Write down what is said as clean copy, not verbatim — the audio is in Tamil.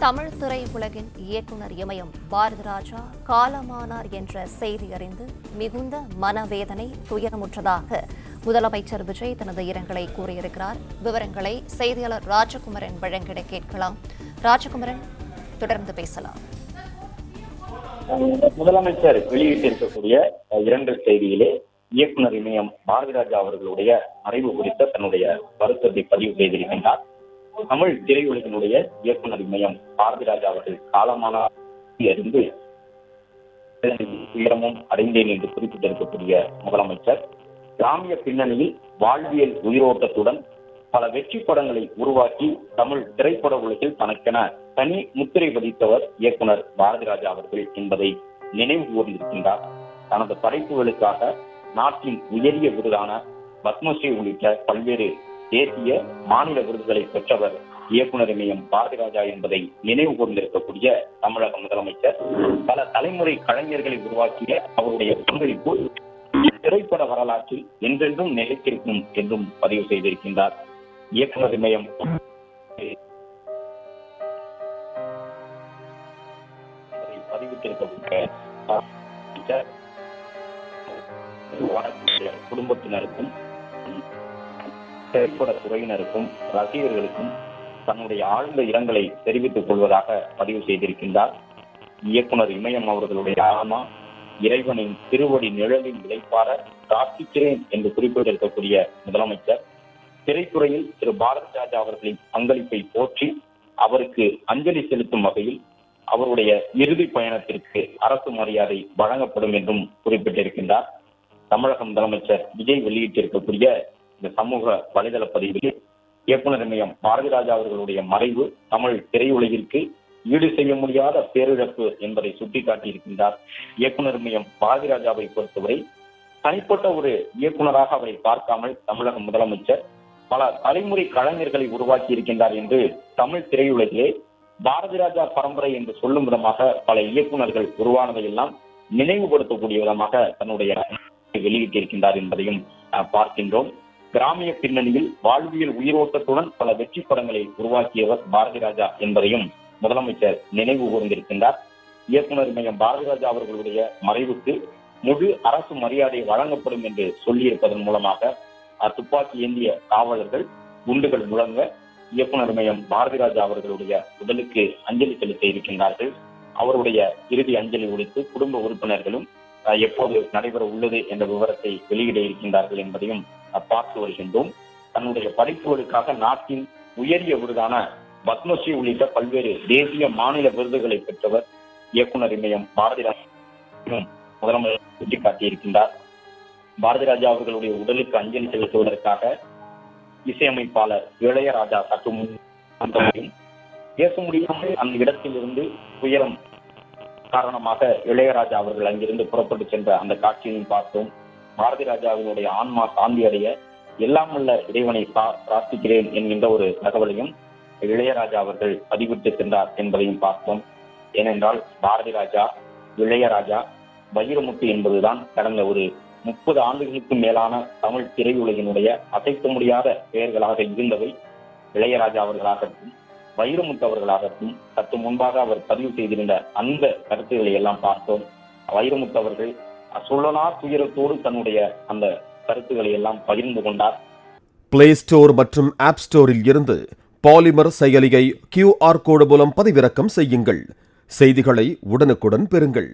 தமிழ் திரையுலகின் இயக்குநர் இமயம் பாரதிராஜா காலமானார் என்ற செய்தி அறிந்து மிகுந்த மனவேதனை துயரமுற்றதாக முதலமைச்சர் விஜய் தனது இரங்கலை கூறியிருக்கிறார். விவரங்களை செய்தியாளர் ராஜகுமரன் வழங்கிட கேட்கலாம். ராஜகுமரன், தொடர்ந்து பேசலாம். முதலமைச்சர் வெளியிட்டிருக்கக்கூடிய இரங்கல் செய்தியிலே இயக்குநர் இமயம் பாரதிராஜா அவர்களுடைய மறைவு குறித்த தன்னுடைய வருத்தத்தை பதிவு செய்திருக்கின்றார். தமிழ் திரையுலகினுடைய இயக்குநர் இமயம் பாரதிராஜா அவர்கள் காலமானார் அறிந்து உயரமும் அடைந்தேன் என்று குறிப்பிட்டிருக்கக்கூடிய முதலமைச்சர் கிராமிய பின்னணியில் வாழ்வியல் உயிரோட்டத்துடன் பல வெற்றி படங்களை உருவாக்கி தமிழ் திரைப்பட உலகில் தனக்கென தனி முத்திரை பதித்தவர் இயக்குனர் பாரதிராஜா அவர்கள் என்பதை நினைவு கூர்ந்திருக்கின்றார். தனது படைப்புகளுக்காக நாட்டின் உயரிய விருதான பத்மஸ்ரீ உள்ளிட்ட பல்வேறு தேசிய மாநில விருதுகளை பெற்றவர் இயக்குனர் இமயம் பாரதிராஜா என்பதை நினைவு கூர்ந்திருக்கக்கூடிய தமிழக முதலமைச்சர் பல தலைமுறை கலைஞர்களை உருவாக்கிய அவருடைய பங்களிப்பு திரைப்பட வரலாற்றில் என்றென்றும் நிலைத்திருக்கும் என்றும் பதிவு செய்திருக்கின்றார். இயக்குனர் இமயம் பதிவிட்டிருக்கக்கூடிய குடும்பத்தினருக்கும் திரைப்பட துறையினருக்கும் ரசிகர்களுக்கும் தன்னுடைய ஆழ்ந்த இரங்கலை தெரிவித்துக் கொள்வதாக பதிவு செய்திருக்கின்றார். இயக்குனர் இமயம் அவர்களுடைய ஆன்மா இறைவனின் திருவடி நிழலில் இளைப்பார பிரார்த்திக்கிறேன் என்று குறிப்பிட்டிருக்கக்கூடிய முதலமைச்சர் திரைத்துறையில் திரு பாரதிராஜா அவர்களின் பங்களிப்பை போற்றி அவருக்கு அஞ்சலி செலுத்தும் வகையில் அவருடைய இறுதி பயணத்திற்கு அரசு மரியாதை வழங்கப்படும் என்றும் குறிப்பிட்டிருக்கின்றார். தமிழக முதலமைச்சர் விஜய் வெளியிட்டிருக்கக்கூடிய இந்த சமூக வலைதள பதிவில் இயக்குனர் இமயம் பாரதிராஜா அவர்களுடைய மறைவு தமிழ் திரையுலகிற்கு ஈடு செய்ய முடியாத பேரிழப்பு என்பதை சுட்டிக்காட்டியிருக்கின்றார். இயக்குனர் இமயம் பாரதிராஜாவை பொறுத்தவரை தனிப்பட்ட ஒரு இயக்குனராக அவரை பார்க்காமல் தமிழக முதலமைச்சர் பல தலைமுறை கலைஞர்களை உருவாக்கி இருக்கின்றார் என்று தமிழ் திரையுலகிலே பாரதிராஜா பரம்பரை என்று சொல்லும் விதமாக பல இயக்குநர்கள் உருவானதையெல்லாம் நினைவுபடுத்தக்கூடிய விதமாக தன்னுடைய வெளியிட்டிருக்கின்றார் என்பதையும் பார்க்கின்றோம். கிராமிய பின்னணியில் வாழ்வியல் உயிரோட்டத்துடன் பல வெற்றி படங்களை உருவாக்கியவர் பாரதிராஜா என்பதையும் முதலமைச்சர் நினைவு கூர்ந்திருக்கின்றார். இயக்குனர் இமயம் பாரதிராஜா அவர்களுடைய மறைவுக்கு முழு அரசு மரியாதை வழங்கப்படும் என்று சொல்லியிருப்பதன் மூலமாக துப்பாக்கி ஏந்திய காவலர்கள் குண்டுகள் முழங்க இயக்குனர் இமயம் பாரதிராஜா அவர்களுடைய உடலுக்கு அஞ்சலி செலுத்த இருக்கின்றார்கள். அவருடைய இறுதி அஞ்சலி குறித்து குடும்ப உறுப்பினர்களும் எப்போது நடைபெற உள்ளது என்ற விவரத்தை வெளியிட இருக்கின்றார்கள் என்பதையும் பார்த்து வருகின்றோம். தன்னுடைய படைப்புகளுக்காக நாட்டின் உயரிய விருதான பத்மஸ்ரீ உள்ளிட்ட பல்வேறு தேசிய மாநில விருதுகளை பெற்றவர் இயக்குனர் இமயம் பாரதிராஜா முதலமைச்சர் சுட்டிக்காட்டியிருக்கின்றார். பாரதிராஜா அவர்களுடைய உடலுக்கு அஞ்சலி செலுத்துவதற்காக இசையமைப்பாளர் இளையராஜா சற்று முன் பேச முடியாமல் அந்த இடத்திலிருந்து துயரம் காரணமாக இளையராஜா அவர்கள் அங்கிருந்து புறப்பட்டு சென்ற அந்த காட்சியையும் பார்த்தோம். பாரதிராஜாவினுடைய ஆன்மா சாந்தி அடைய எல்லாம் உள்ள இறைவனை பிரார்த்திக்கிறேன் என்கின்ற ஒரு தகவலையும் இளையராஜா அவர்கள் பதிவிட்டு சென்றார் என்பதையும் பார்த்தோம். ஏனென்றால் பாரதிராஜா, இளையராஜா, வைரமுத்து என்பதுதான் கடந்த ஒரு 30 ஆண்டுகளுக்கு மேலான தமிழ் திரையுலகினுடைய அசைக்க முடியாத பெயர்களாக இருந்தவை. இளையராஜா அவர்களாகட்டும் வைரமுத்து அவர்களாகட்டும் சற்று முன்பாக அவர் பதிவு செய்திருந்த அந்த கருத்துக்களை எல்லாம் பார்த்தோம். வைரமுத்து அவர்கள் சொல்லனா துயரத்தோடு தன்னுடைய அந்த கருத்துக்களை எல்லாம் பகிர்ந்து கொண்டார். பிளே ஸ்டோர் மற்றும் ஆப் ஸ்டோரில் இருந்து பாலிமர் செயலியை QR கோடு மூலம் பதிவிறக்கம் செய்யுங்கள். செய்திகளை உடனுக்குடன் பெறுங்கள்.